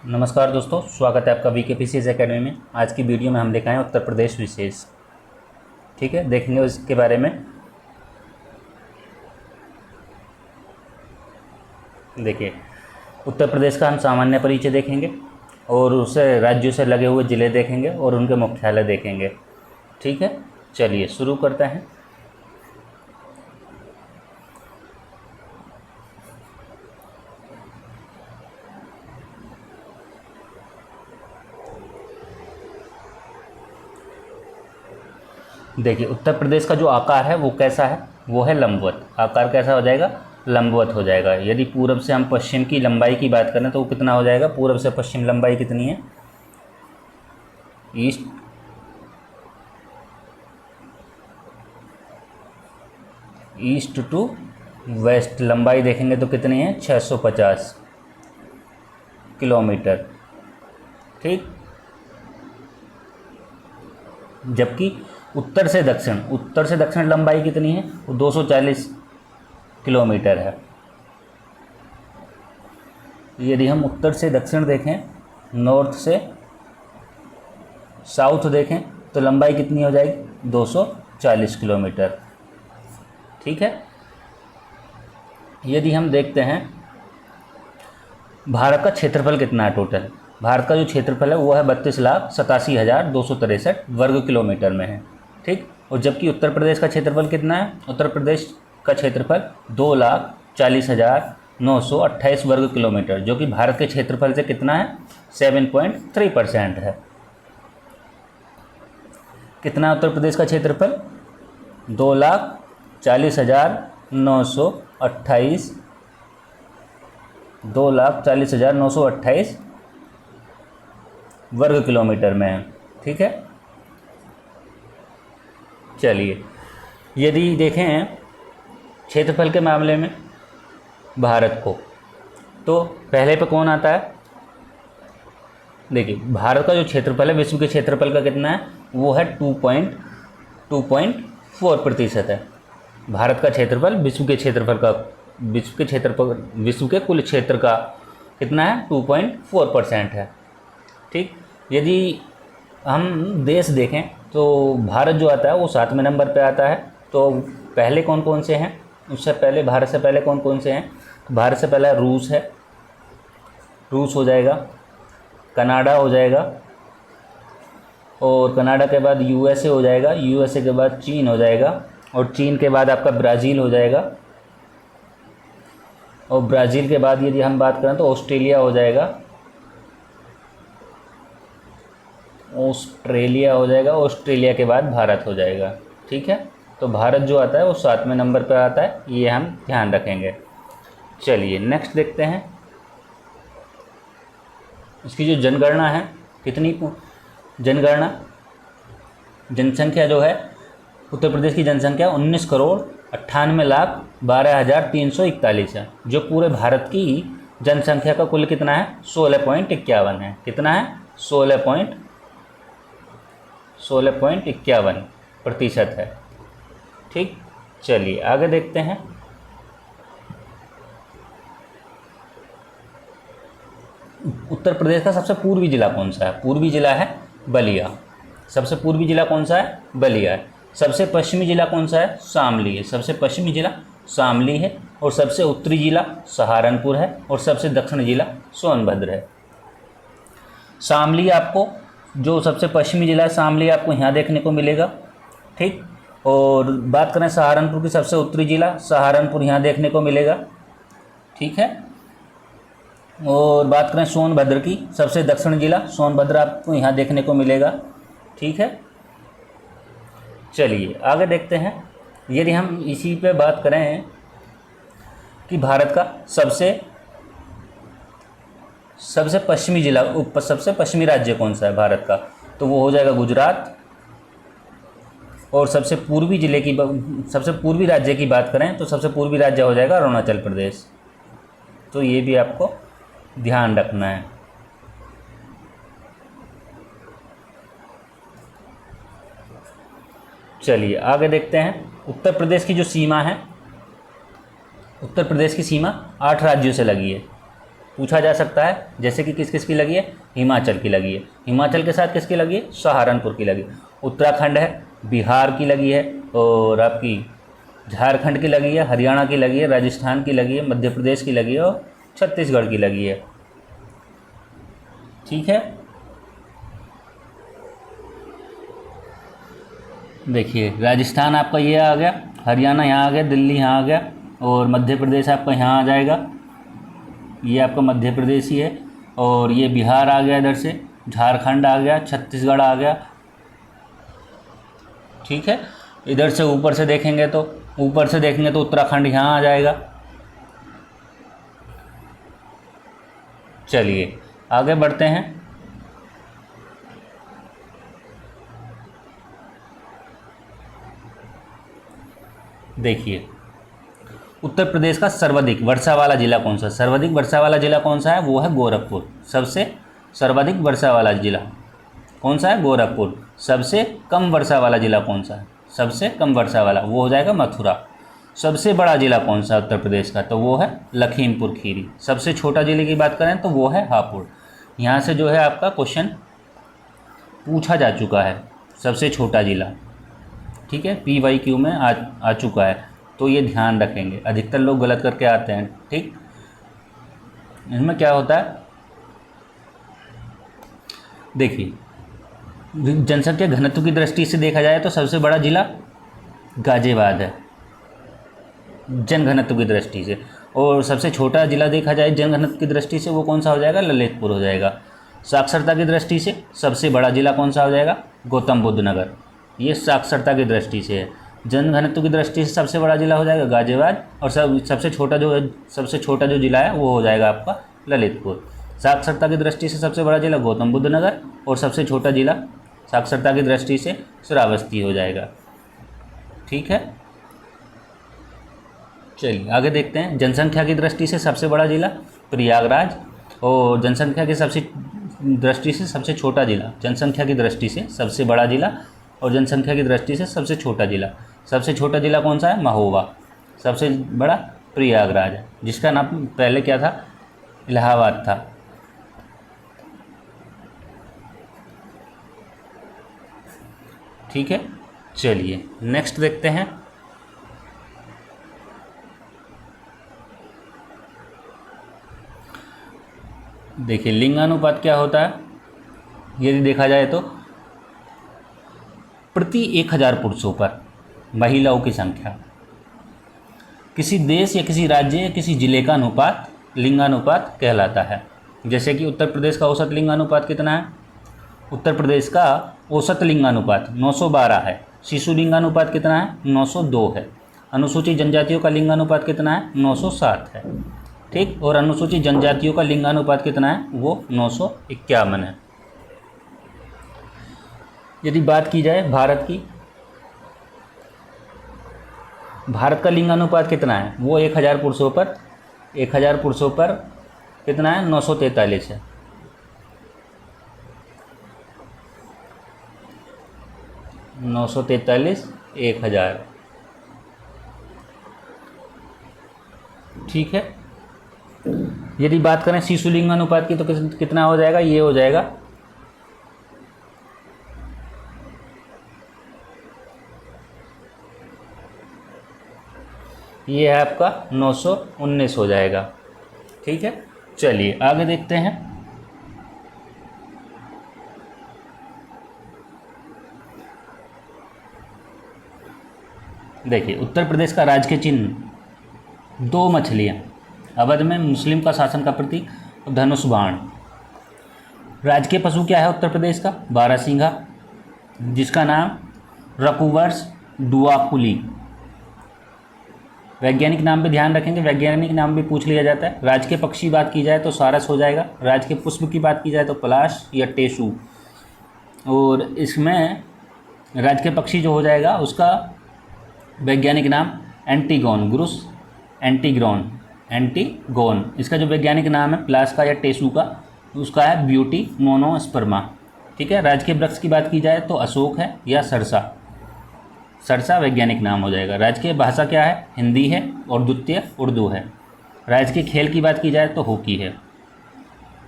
नमस्कार दोस्तों, स्वागत है आपका VKPCS एकेडमी में। आज की वीडियो में हम लेकर आए उत्तर प्रदेश विशेष। ठीक है, देखेंगे उसके बारे में। देखिए, उत्तर प्रदेश का हम सामान्य परिचय देखेंगे और उसे राज्यों से लगे हुए ज़िले देखेंगे और उनके मुख्यालय देखेंगे। ठीक है, चलिए शुरू करते हैं। देखिए, उत्तर प्रदेश का जो आकार है वो कैसा है, वो है लंबवत। आकार कैसा हो जाएगा, लंबवत हो जाएगा। यदि पूर्व से हम पश्चिम की लंबाई की बात करें तो वो कितना हो जाएगा, पूर्व से पश्चिम लंबाई कितनी है, ईस्ट टू वेस्ट लंबाई देखेंगे तो कितनी है, 650 किलोमीटर। ठीक, जबकि उत्तर से दक्षिण लंबाई कितनी है, वो 240 किलोमीटर है। यदि हम उत्तर से दक्षिण देखें, नॉर्थ से साउथ देखें तो लंबाई कितनी हो जाएगी, 240 किलोमीटर। ठीक है, यदि हम देखते हैं भारत का क्षेत्रफल कितना है टोटल, भारत का जो क्षेत्रफल है वो है 32,87,263 वर्ग किलोमीटर में है। ठीक, और जबकि उत्तर प्रदेश का क्षेत्रफल कितना है, उत्तर प्रदेश का क्षेत्रफल 2,40,928 वर्ग किलोमीटर, जो कि भारत के क्षेत्रफल से कितना है, 7.3% है। कितना उत्तर प्रदेश का क्षेत्रफल, 2,40,928 2,40,928 वर्ग किलोमीटर में है। ठीक है, चलिए यदि देखें क्षेत्रफल के मामले में भारत को, तो पहले पे कौन आता है। देखिए, भारत का जो क्षेत्रफल है विश्व के क्षेत्रफल का कितना है, वो है 2.4% है। भारत का क्षेत्रफल विश्व के कुल क्षेत्र का कितना है, 2.4% है। ठीक, यदि हम देश देखें तो भारत जो आता है वो 7वें नंबर पे आता है। तो पहले कौन कौन से हैं, उससे पहले भारत से पहले कौन कौन से हैं, भारत से पहले रूस है, रूस हो जाएगा, कनाडा हो जाएगा, और कनाडा के बाद USA हो जाएगा, USA के बाद चीन हो जाएगा, और चीन के बाद आपका ब्राज़ील हो जाएगा, और ब्राज़ील के बाद यदि हम बात करें तो ऑस्ट्रेलिया हो जाएगा, ऑस्ट्रेलिया के बाद भारत हो जाएगा। ठीक है, तो भारत जो आता है वो 7वें नंबर पर आता है, ये हम ध्यान रखेंगे। चलिए नेक्स्ट देखते हैं, इसकी जो जनगणना है, कितनी जनसंख्या जो है, उत्तर प्रदेश की जनसंख्या 19,98,12,341 है, जो पूरे भारत की जनसंख्या का कुल कितना है, 16.51 है। कितना है, 16.51% है। ठीक, चलिए आगे देखते हैं। उत्तर प्रदेश का सबसे पूर्वी जिला कौन सा है, पूर्वी जिला है बलिया। सबसे पूर्वी जिला कौन सा है, बलिया है। सबसे पश्चिमी जिला कौन सा है, शामली है। सबसे पश्चिमी जिला शामली है, और सबसे उत्तरी जिला सहारनपुर है, और सबसे दक्षिणी जिला सोनभद्र है। शामली आपको, जो सबसे पश्चिमी जिला है शामली, आपको यहाँ देखने को मिलेगा। ठीक, और बात करें सहारनपुर की, सबसे उत्तरी जिला सहारनपुर यहाँ देखने को मिलेगा। ठीक है, और बात करें सोनभद्र की, सबसे दक्षिण जिला सोनभद्र आपको यहाँ देखने को मिलेगा। ठीक है, चलिए आगे देखते हैं। यदि हम इसी पे बात करें कि भारत का सबसे पश्चिमी जिला, सबसे पश्चिमी राज्य कौन सा है भारत का, तो वो हो जाएगा गुजरात। और सबसे पूर्वी राज्य की बात करें तो सबसे पूर्वी राज्य हो जाएगा अरुणाचल प्रदेश। तो ये भी आपको ध्यान रखना है। चलिए आगे देखते हैं। उत्तर प्रदेश की जो सीमा है, उत्तर प्रदेश की सीमा 8 राज्यों से लगी है। पूछा जा सकता है, जैसे कि किस किस की लगी है, हिमाचल की लगी है, हिमाचल के साथ किसकी लगी है, सहारनपुर की लगी, उत्तराखंड है, बिहार की लगी है, और आपकी झारखंड की लगी है, हरियाणा की लगी है, राजस्थान की लगी है, मध्य प्रदेश की लगी है और छत्तीसगढ़ की लगी है। ठीक है, देखिए राजस्थान आपका ये आ गया, हरियाणा यहाँ आ गया, दिल्ली यहाँ आ गया, और मध्य प्रदेश आपका यहाँ आ जाएगा, ये आपका मध्य प्रदेश ही है, और ये बिहार आ गया, इधर से झारखंड आ गया, छत्तीसगढ़ आ गया। ठीक है, इधर से ऊपर से देखेंगे तो उत्तराखंड यहाँ आ जाएगा। चलिए आगे बढ़ते हैं। देखिए उत्तर प्रदेश का सर्वाधिक वर्षा वाला जिला कौन सा, सर्वाधिक वर्षा वाला जिला कौन सा है, वो है गोरखपुर। सबसे सर्वाधिक वर्षा वाला जिला कौन सा है, गोरखपुर। सबसे कम वर्षा वाला जिला कौन सा है, सबसे कम वर्षा वाला, वो हो जाएगा मथुरा। सबसे बड़ा जिला कौन सा उत्तर प्रदेश का, तो वो है लखीमपुर खीरी। सबसे छोटा जिले की बात करें तो वो है हापुड़। यहाँ से जो है आपका क्वेश्चन पूछा जा चुका है, सबसे छोटा जिला। ठीक है, PYQ में आ चुका है, तो ये ध्यान रखेंगे, अधिकतर लोग गलत करके आते हैं। ठीक, इसमें क्या होता है, देखिए जनसंख्या घनत्व की दृष्टि से देखा जाए तो सबसे बड़ा जिला गाजियाबाद है जनघनत्व की दृष्टि से, और सबसे छोटा जिला देखा जाए जनघनत्व की दृष्टि से वो कौन सा हो जाएगा, ललितपुर हो जाएगा। साक्षरता की दृष्टि से सबसे बड़ा जिला कौन सा हो जाएगा, गौतम बुद्ध नगर। ये साक्षरता की दृष्टि से है। जनघनत्व की दृष्टि से सबसे बड़ा जिला हो जाएगा गाजियाबाद, और सबसे छोटा जो जिला है वो हो जाएगा आपका ललितपुर। साक्षरता की दृष्टि से सबसे बड़ा जिला गौतम बुद्ध नगर, और सबसे छोटा जिला साक्षरता की दृष्टि से श्रावस्ती हो जाएगा। ठीक है, चलिए आगे देखते हैं। जनसंख्या की दृष्टि से सबसे बड़ा जिला प्रयागराज, और जनसंख्या की दृष्टि से सबसे छोटा जिला, जनसंख्या की दृष्टि से सबसे बड़ा जिला और जनसंख्या की दृष्टि से सबसे छोटा जिला। सबसे छोटा जिला कौन सा है, महोबा। सबसे बड़ा प्रयागराज है, जिसका नाम पहले क्या था, इलाहाबाद था। ठीक है, चलिए नेक्स्ट देखते हैं। देखिए लिंगानुपात क्या होता है, यदि देखा जाए तो प्रति 1000 पुरुषों पर महिलाओं की संख्या। किसी देश या किसी राज्य या किसी जिले का अनुपात लिंगानुपात कहलाता है। जैसे कि उत्तर प्रदेश का औसत लिंगानुपात कितना है, उत्तर प्रदेश का औसत लिंगानुपात 912 है। शिशु लिंगानुपात कितना है, 902 है। अनुसूचित जनजातियों का लिंगानुपात कितना है, 907 है। ठीक, और अनुसूचित जनजातियों का लिंगानुपात कितना है, वो 951 है। यदि बात की जाए भारत की, भारत का लिंगानुपात कितना है, वो 1000 पुरुषों पर कितना है, 943 है। नौ सौ 1000। ठीक है, यदि बात करें शिशु लिंगानुपात की तो कितना हो जाएगा, ये हो जाएगा ये है आपका 919 हो जाएगा। ठीक है, चलिए आगे देखते हैं। देखिए उत्तर प्रदेश का राजकीय चिन्ह 2 मछलियाँ, अवध में मुस्लिम का शासन का प्रतीक, धनुष बाण। राजकीय पशु क्या है उत्तर प्रदेश का, बारहसिंघा, जिसका नाम रकुवर्स डुआकुली। वैज्ञानिक नाम पे ध्यान रखेंगे, वैज्ञानिक नाम भी पूछ लिया जाता है। राजकीय पक्षी बात की जाए तो सारस हो जाएगा। राजकीय पुष्प की बात की जाए तो पलाश या टेसू। और इसमें राजकीय पक्षी जो हो जाएगा उसका वैज्ञानिक नाम एंटीगोन, गुरुस एंटीगोन। इसका जो वैज्ञानिक नाम है पलाश का या टेसू का, उसका है ब्यूटी मोनोस्पर्मा। ठीक है, राजकीय वृक्ष की बात की जाए तो अशोक है या सरसा वैज्ञानिक नाम हो जाएगा। राजकीय भाषा क्या है, हिंदी है, और द्वितीय उर्दू है। राजकीय खेल की बात की जाए तो हॉकी है।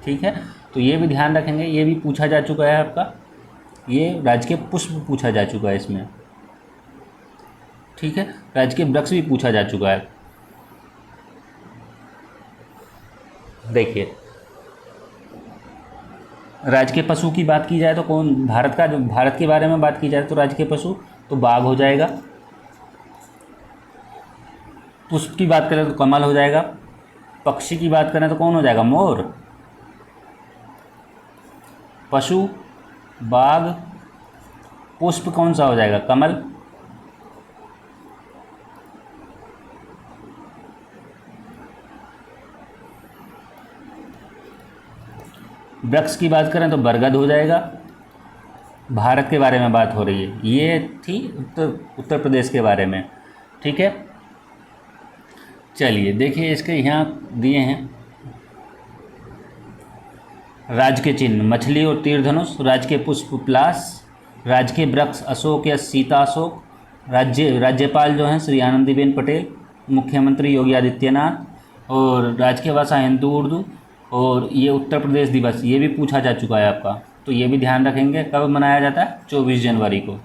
ठीक है, तो ये भी ध्यान रखेंगे। ये भी पूछा जा चुका है आपका, ये राज्य के पुष्प पूछा जा चुका है इसमें, ठीक है। राज्य के वृक्ष भी पूछा जा चुका है। देखिए, राज्य के पशु की बात की जाए तो कौन, भारत का जो भारत के बारे में बात की जाए तो राज्य के पशु तो बाघ हो जाएगा। पुष्प की बात करें तो कमल हो जाएगा। पक्षी की बात करें तो कौन हो जाएगा, मोर। पशु बाघ, पुष्प कौन सा हो जाएगा, कमल। वृक्ष की बात करें तो बरगद हो जाएगा। भारत के बारे में बात हो रही है, ये थी उत्तर प्रदेश के बारे में, ठीक है। चलिए देखिए, इसके यहाँ दिए हैं राज्य के चिन्ह मछली और तीर धनुष, राज्य के पुष्प पलाश, राज्य के वृक्ष अशोक या सीता अशोक, राज्यपाल जो हैं श्री आनंदीबेन पटेल, मुख्यमंत्री योगी आदित्यनाथ, और राज्य की भाषा हिंदू उर्दू। और ये उत्तर प्रदेश दिवस ये भी पूछा जा चुका है आपका, तो ये भी ध्यान रखेंगे कब मनाया जाता है, 24 जनवरी को,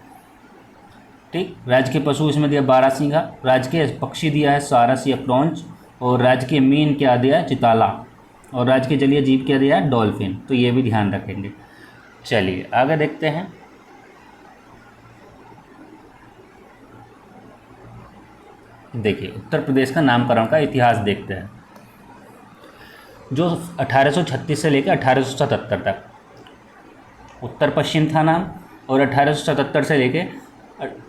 ठीक। राज्य के पशु इसमें दिया बारहसिंघा, राज्य के पक्षी दिया है सारस या क्रॉन्च, और राज्य के मीन क्या दिया है, चिताला, और राज्य के जलीय जीव क्या दिया है, डॉल्फिन। तो ये भी ध्यान रखेंगे। चलिए आगे देखते हैं। देखिए, उत्तर प्रदेश का नामकरण का इतिहास देखते हैं, जो 1836 से लेकर 1877 तक उत्तर पश्चिम था नाम, और 1877 से लेकर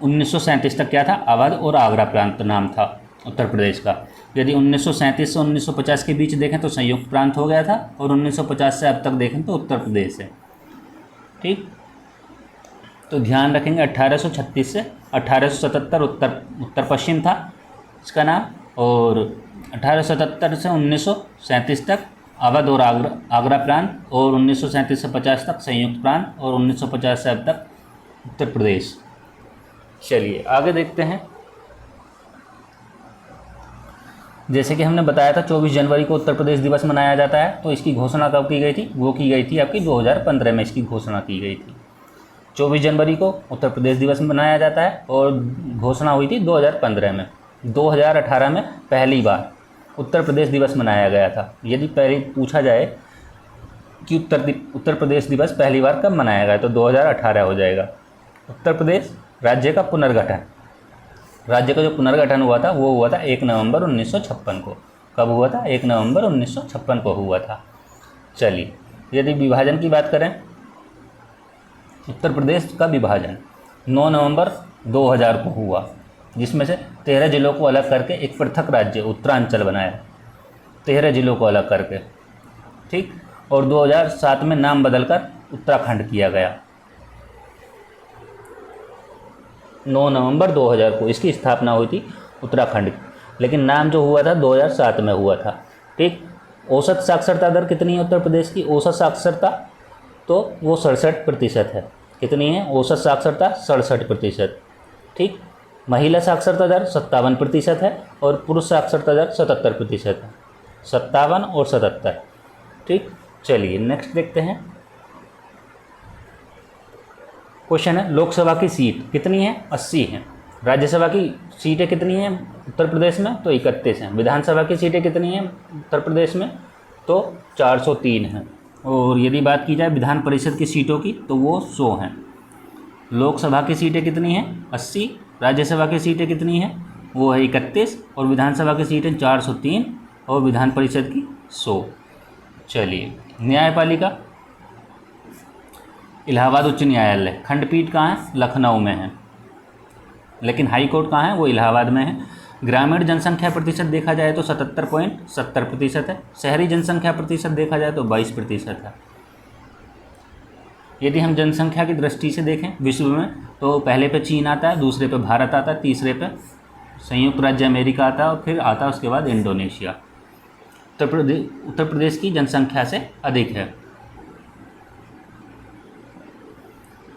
1937 तक क्या था, अवध और आगरा प्रांत नाम था उत्तर प्रदेश का। यदि 1937 से 1950 के बीच देखें तो संयुक्त प्रांत हो गया था, और 1950 से अब तक देखें तो उत्तर प्रदेश है, ठीक। तो ध्यान रखेंगे 1836 से 1877 उत्तर पश्चिम था इसका नाम, और 1877 से 1937 तक अवध और आगरा प्रांत, और 1937 से 50 तक संयुक्त प्रांत, और 1950 से अब तक उत्तर प्रदेश। चलिए आगे देखते हैं। जैसे कि हमने बताया था 24 जनवरी को उत्तर प्रदेश दिवस मनाया जाता है, तो इसकी घोषणा कब की गई थी, वो की गई थी आपकी 2015 में इसकी घोषणा की गई थी। 24 जनवरी को उत्तर प्रदेश दिवस मनाया जाता है, और घोषणा हुई थी 2015 में। 2018 में पहली बार उत्तर प्रदेश दिवस मनाया गया था। यदि पहले पूछा जाए कि उत्तर प्रदेश दिवस पहली बार कब मनाया गया तो 2018 हो जाएगा। उत्तर प्रदेश राज्य का पुनर्गठन, राज्य का जो पुनर्गठन हुआ था वो हुआ था 1 नवंबर 1956 को। कब हुआ था, 1 नवंबर 1956 को हुआ था। चलिए, यदि विभाजन की बात करें, उत्तर प्रदेश का विभाजन 9 नवंबर 2000 को हुआ, जिसमें से 13 जिलों को अलग करके एक पृथक राज्य उत्तरांचल बनाया, 13 जिलों को अलग करके, ठीक। और 2007 में नाम बदलकर उत्तराखंड किया गया। 9 नवंबर 2000 को इसकी स्थापना हुई थी उत्तराखंड, लेकिन नाम जो हुआ था 2007 में हुआ था, ठीक। औसत साक्षरता दर कितनी है उत्तर प्रदेश की, औसत साक्षरता तो वो 67% है। कितनी है औसत साक्षरता, 67%, ठीक। महिला साक्षरता दर 57% है, और पुरुष साक्षरता दर 77% है। 57 और 77, ठीक। चलिए नेक्स्ट देखते हैं। क्वेश्चन है, लोकसभा की सीट कितनी है, 80 हैं। राज्यसभा की सीटें कितनी हैं उत्तर प्रदेश में, तो 31 हैं। विधानसभा की सीटें कितनी हैं उत्तर प्रदेश में, तो 403 हैं। और यदि बात की जाए विधान परिषद की सीटों की तो वो 100 हैं। लोकसभा की सीटें कितनी हैं, 80। राज्यसभा की सीटें कितनी हैं, वो है 31, और विधानसभा की सीटें 403, और विधान परिषद की 100। चलिए, न्यायपालिका, इलाहाबाद उच्च न्यायालय खंडपीठ कहाँ है, लखनऊ में है, लेकिन हाई कोर्ट कहाँ है, वो इलाहाबाद में है। ग्रामीण जनसंख्या प्रतिशत देखा जाए तो 77.70% है। शहरी जनसंख्या प्रतिशत देखा जाए तो 22% है। यदि हम जनसंख्या की दृष्टि से देखें विश्व में, तो पहले पे चीन आता है, दूसरे पे भारत आता है, तीसरे पे संयुक्त राज्य अमेरिका आता है, और फिर आता है उसके बाद इंडोनेशिया। उत्तर प्रदेश की जनसंख्या से अधिक है।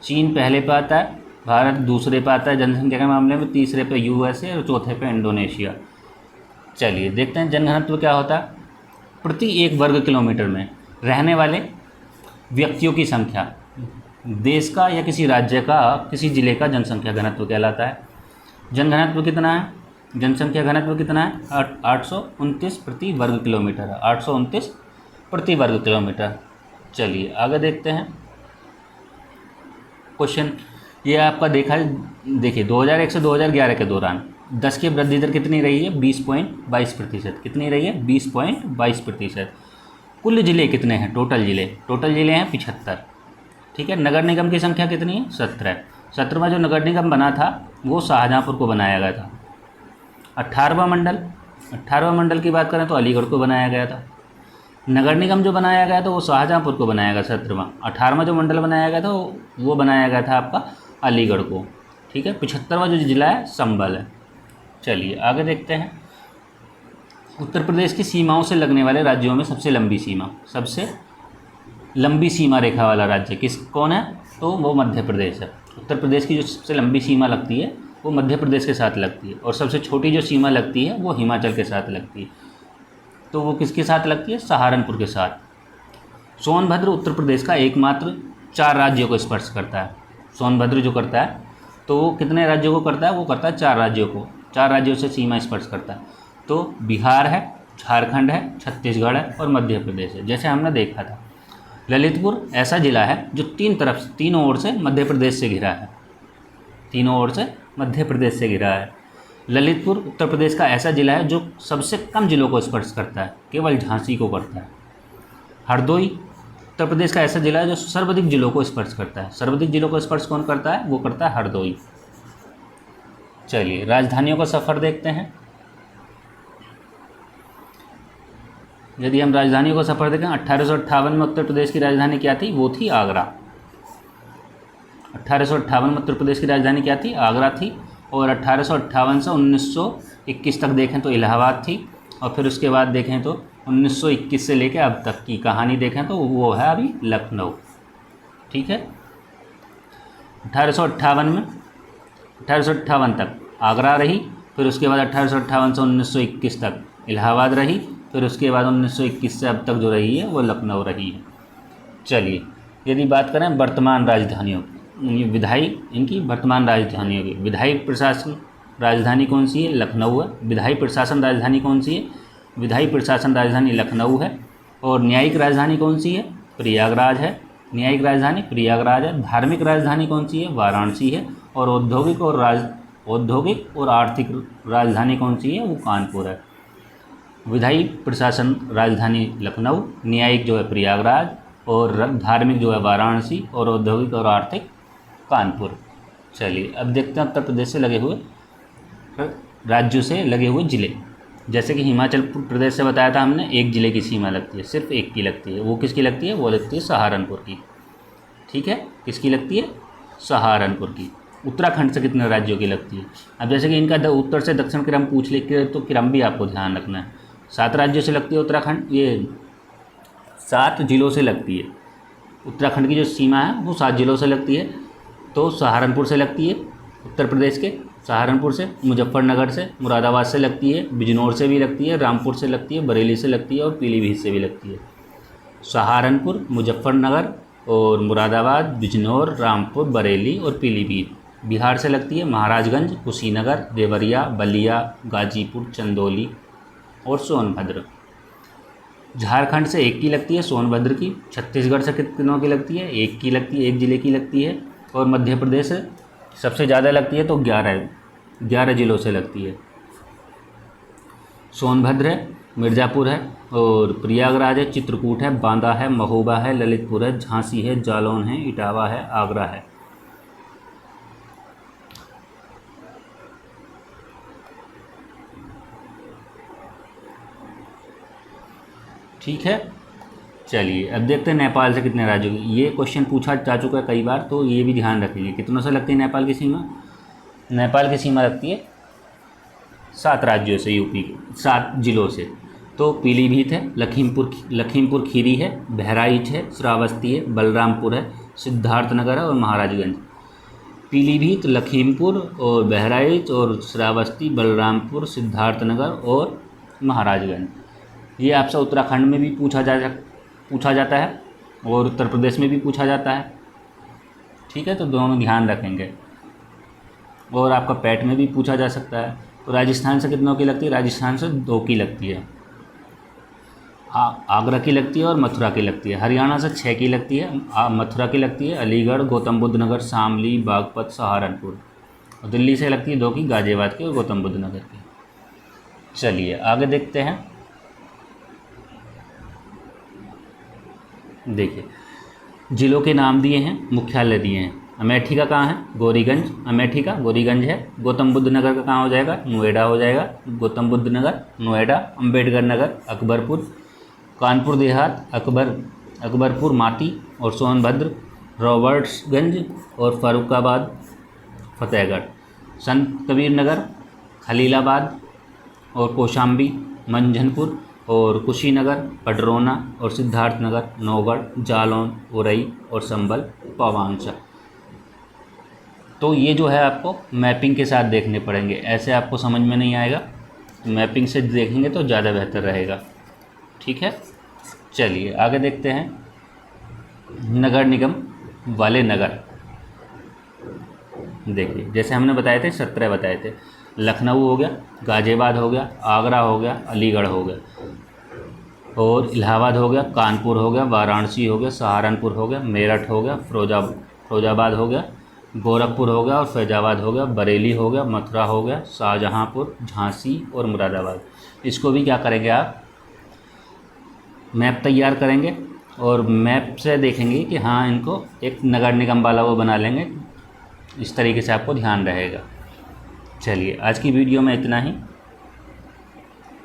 चीन पहले पे आता है, भारत दूसरे पे आता है जनसंख्या के मामले में, तीसरे पे यूएसए, और चौथे पे इंडोनेशिया। चलिए देखते हैं जनघनत्व क्या होता है प्रति 1 वर्ग किलोमीटर में। रहने वाले व्यक्तियों की संख्या, देश का या किसी राज्य का किसी जिले का जनसंख्या घनत्व कहलाता है। जनघनत्व कितना है, जनसंख्या घनत्व कितना है, 829 प्रति वर्ग किलोमीटर है, 829 प्रति वर्ग किलोमीटर। चलिए आगे देखते हैं क्वेश्चन। ये आपका देखा है, देखिए 2001 से 2011 के दौरान 10 की वृद्धि दर कितनी रही है, 20.22%। कितनी रही है, 20.22%। कुल जिले कितने हैं, टोटल जिले हैं 75। ठीक है। नगर निगम की संख्या कितनी है, 17। 17वां जो नगर निगम बना था वो शाहजहाँपुर को बनाया गया था। 18वां मंडल की बात करें तो अलीगढ़ को बनाया गया था। नगर निगम जो बनाया गया था वो शाहजहाँपुर को बनाया गया 17वां। 18वां जो मंडल बनाया गया था वो बनाया गया था आपका अलीगढ़ को। ठीक है। 75वां जो जिला है संभल है। चलिए आगे देखते हैं। उत्तर प्रदेश की सीमाओं से लगने वाले राज्यों में सबसे लंबी सीमा रेखा वाला राज्य कौन है, तो वो मध्य प्रदेश है। उत्तर प्रदेश की जो सबसे लंबी सीमा लगती है वो मध्य प्रदेश के साथ लगती है, और सबसे छोटी जो सीमा लगती है वो हिमाचल के साथ लगती है। तो वो किसके साथ लगती है, सहारनपुर के साथ। सोनभद्र उत्तर प्रदेश का एकमात्र 4 राज्यों को स्पर्श करता है। सोनभद्र जो करता है तो वो कितने राज्यों को करता है, वो करता है 4 राज्यों को, 4 राज्यों से सीमा स्पर्श करता है। तो बिहार है, झारखंड है, छत्तीसगढ़ है और मध्य प्रदेश है, जैसे हमने देखा था। ललितपुर ऐसा जिला है जो तीनों ओर से मध्य प्रदेश से घिरा है, तीनों ओर से मध्य प्रदेश से घिरा है। ललितपुर उत्तर प्रदेश का ऐसा जिला है जो सबसे कम जिलों को स्पर्श करता है, केवल झांसी को करता है। हरदोई उत्तर प्रदेश का ऐसा जिला है जो सर्वाधिक जिलों को स्पर्श करता है। सर्वाधिक जिलों को स्पर्श कौन करता है, वो करता है हरदोई। चलिए राजधानियों का सफ़र देखते हैं। यदि हम राजधानियों का सफ़र देखें, 1858 में उत्तर प्रदेश की राजधानी क्या थी, वो थी आगरा। 1858 में उत्तर प्रदेश की राजधानी क्या थी, आगरा थी। और 1858 से 1921 तक देखें तो इलाहाबाद थी। और फिर उसके बाद देखें तो 1921 से लेकर अब तक की कहानी देखें तो वो है अभी लखनऊ। ठीक है। 1858 तक आगरा रही, फिर उसके बाद 1858 से 1921 तक इलाहाबाद रही, फिर उसके बाद 1921 से अब तक जो रही है वो लखनऊ रही है। चलिए यदि बात करें वर्तमान राजधानियों की, इनकी वर्तमान राजधानियों की, विधायी प्रशासन राजधानी कौन सी है, लखनऊ है। विधायी प्रशासन राजधानी कौन सी है, विधायी प्रशासन राजधानी लखनऊ है। और न्यायिक राजधानी कौन सी है, प्रयागराज है। न्यायिक राजधानी प्रयागराज है। धार्मिक राजधानी कौन सी है, वाराणसी है। और औद्योगिक और आर्थिक राजधानी कौन सी है, वो कानपुर है। विधायी प्रशासन राजधानी लखनऊ, न्यायिक जो है प्रयागराज, और धार्मिक जो है वाराणसी, और औद्योगिक और आर्थिक कानपुर। चलिए अब देखते हैं उत्तर प्रदेश से लगे हुए राज्यों से लगे हुए ज़िले। जैसे कि हिमाचल प्रदेश से बताया था हमने, एक ज़िले की सीमा लगती है, सिर्फ एक की लगती है। वो किसकी लगती है, वो लगती है सहारनपुर की। ठीक है, किसकी लगती है, सहारनपुर की। उत्तराखंड से कितने राज्यों की लगती है। अब जैसे कि इनका उत्तर से दक्षिण क्रम पूछ ले तो क्रम भी आपको ध्यान रखना है। 7 राज्यों से लगती है उत्तराखंड, ये 7 जिलों से लगती है। उत्तराखंड की जो सीमा है वो 7 जिलों से लगती है। तो सहारनपुर से लगती है उत्तर प्रदेश के, सहारनपुर से, मुजफ्फरनगर से, मुरादाबाद से लगती है, बिजनौर से भी लगती है, रामपुर से लगती है, बरेली से लगती है और पीलीभीत से भी लगती है। सहारनपुर, मुजफ्फरनगर और मुरादाबाद, बिजनौर, रामपुर, बरेली और पीलीभीत। बिहार से लगती है महाराजगंज, कुशीनगर, देवरिया, बलिया, गाजीपुर, चंदौली और सोनभद्र। झारखंड से एक की लगती है, सोनभद्र की। छत्तीसगढ़ से कितनों की लगती है, एक की लगती है, एक ज़िले की लगती है। और मध्य प्रदेश से सबसे ज़्यादा लगती है तो 11 ज़िलों से लगती है। सोनभद्र है, मिर्ज़ापुर है और प्रयागराज है, चित्रकूट है, बांदा है, महोबा है, ललितपुर है, झांसी है, जालौन है, इटावा है, आगरा है। ठीक है। चलिए अब देखते हैं नेपाल से कितने राज्यों की। ये क्वेश्चन पूछा जा चुका है कई बार, तो ये भी ध्यान रखिए। कितनों से लगती है नेपाल की सीमा, नेपाल की सीमा लगती है 7 राज्यों से, यूपी के 7 जिलों से। तो पीलीभीत है, लखीमपुर खीरी है, बहराइच है, श्रावस्ती है, बलरामपुर है, सिद्धार्थनगर है और महाराजगंज। पीलीभीत, लखीमपुर और बहराइच और श्रावस्ती, बलरामपुर, सिद्धार्थनगर और महाराजगंज। ये आपसे उत्तराखंड में भी पूछा पूछा जाता है और उत्तर प्रदेश में भी पूछा जाता है। ठीक है, तो दोनों ध्यान रखेंगे। और आपका पैट में भी पूछा जा सकता है। तो राजस्थान से कितनों की लगती है? राजस्थान से 2 की लगती है। आगरा की लगती है और मथुरा की लगती है। हरियाणा से 6 की लगती है, मथुरा की लगती है, अलीगढ़, गौतम बुद्ध नगर, शामली, बागपत, सहारनपुर। और दिल्ली से लगती है 2 की, गाज़ियाबाद की और गौतम बुद्ध नगर की। चलिए आगे देखते हैं। देखिए, जिलों के नाम दिए हैं, मुख्यालय दिए हैं। अमेठी का कहाँ है? गौरीगंज। अमेठी का गौरीगंज है। गौतम बुद्ध नगर का कहाँ हो जाएगा? नोएडा हो जाएगा। गौतम बुद्ध नगर, नोएडा। अम्बेडकर नगर, अकबरपुर। कानपुर देहात, अकबरपुर माती और सोनभद्र। रॉबर्ट्सगंज और फारुखाबाद, फतेहगढ़। संत कबीर नगर, खलीलाबाद और कौशाम्बी, मंझनपुर और कुशीनगर, पडरौना और सिद्धार्थ नगर, नौगढ़, जालौन, उरई और संबल, पावांचा। तो ये जो है आपको मैपिंग के साथ देखने पड़ेंगे, ऐसे आपको समझ में नहीं आएगा। मैपिंग से देखेंगे तो ज़्यादा बेहतर रहेगा। ठीक है, चलिए आगे देखते हैं। नगर निगम वाले नगर, देखिए जैसे हमने बताए थे 17 बताए थे। लखनऊ हो गया, गाज़ियाबाद हो गया, आगरा हो गया, अलीगढ़ हो गया और इलाहाबाद हो गया, कानपुर हो गया, वाराणसी हो गया, सहारनपुर हो गया, मेरठ हो गया, फिरोजाबाद हो गया, गोरखपुर हो गया और फैजाबाद हो गया, बरेली हो गया, मथुरा हो गया, शाहजहाँपुर, झांसी और मुरादाबाद। इसको भी क्या करेंगे आप? मैप तैयार करेंगे और मैप से देखेंगे कि हाँ इनको एक नगर निगम वाला वो बना लेंगे। इस तरीके से आपको ध्यान रहेगा। चलिए आज की वीडियो में इतना ही।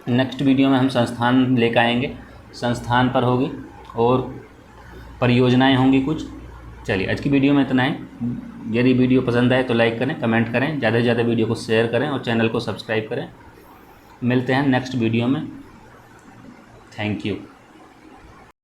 नेक्स्ट वीडियो में हम संस्थान लेकर आएंगे, संस्थान पर होगी और परियोजनाएं होंगी कुछ। चलिए आज की वीडियो में इतना ही। यदि वीडियो पसंद आए तो लाइक करें, कमेंट करें, ज़्यादा से ज़्यादा वीडियो को शेयर करें और चैनल को सब्सक्राइब करें। मिलते हैं नेक्स्ट वीडियो में। Thank you.